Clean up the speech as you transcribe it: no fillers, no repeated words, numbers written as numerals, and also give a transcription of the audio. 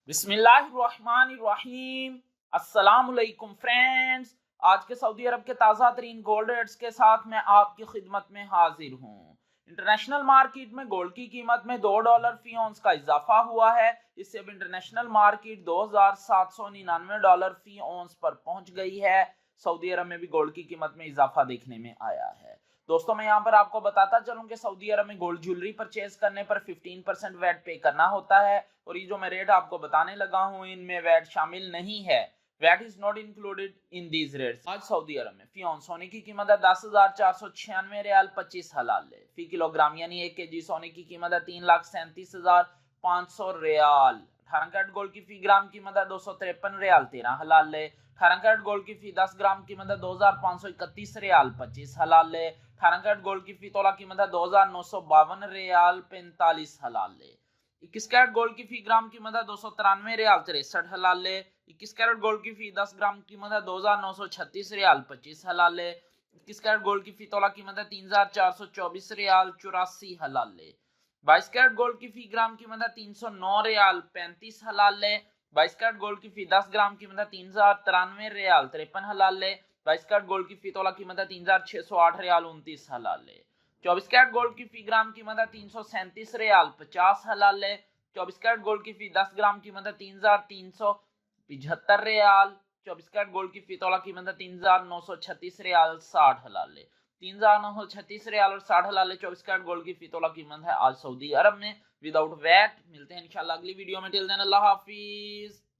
बिस्मिल्लाहिर्रहमानिर्रहीम। अस्सलामुअलैकुम फ्रेंड्स, आज के सऊदी अरब के ताज़ा तरीन गोल्ड रेट्स के साथ मैं आपकी खिदमत में हाजिर हूँ। इंटरनेशनल मार्केट में गोल्ड की कीमत में $2 फी औंस का इजाफा हुआ है। इससे अब इंटरनेशनल मार्केट $2799 फी औंस पर पहुंच गई है। सऊदी अरब में भी गोल्ड की कीमत में इजाफा देखने में आया है। दोस्तों, मैं यहाँ पर आपको बताता चलूं कि सऊदी अरब में गोल्ड ज्वेलरी परचेज करने पर 15% वैट पे करना होता है और ये जो मैं रेट आपको बताने लगा हूँ इनमें वैट शामिल नहीं है। VAT is not included in these rates. आज सऊदी अरब में फी औंस सोने की कीमत है 10,496 रियाल 25 हलाल फी किलोग्राम, यानी 1 kg सोने की कीमत है 3,37,500 रियाल। 18 कैरेट गोल्ड की फी ग्राम कीमत है 253 रियाल 13 हलाल 18 कैरेट गोल्ड की फी 10 ग्राम कीमत है 2,531 रियाल 25 हलाल 18 कैरेट गोल्ड की फी तोला कीमत है 2,952 रियाल 45 हलाल 21 कैरेट गोल्ड की फी ग्राम कीमत है 293 रियाल 63 हलाल 21 कैरेट गोल्ड की फी 10 ग्राम कीमत है 2,936 रियाल 25 हलाल 21 कैरेट गोल्ड की फी तोला कीमत है 3,424 रियाल 84 हलाल 22 कैरेट गोल्ड की फी ग्राम कीमत है 309 रियाल 35 हलाल 22 कैरेट गोल्ड की फी 10 ग्राम कीमत है 3,093 रियाल 53 हलाल 22 कैरेट गोल्ड की फी तोला कीमत है 3,608 रियाल 29 हलाल 24 कैरेट गोल्ड की फी ग्राम कीमत है 337 रियाल 50 हलाल 24 कैरेट गोल्ड की फी 10 ग्राम कीमत है 3,375 रियाल 24 कैरेट गोल्ड की फी तोला कीमत है 3,936 रियाल 60 हलाल 3,936 रियाल और 60 हलाल 24 कैरेट गोल्ड की फी तोला कीमत है आज सऊदी अरब में विदाउट वैट। मिलते हैं इंशाल्लाह अगली वीडियो में। टिल देन अल्लाह हाफिज।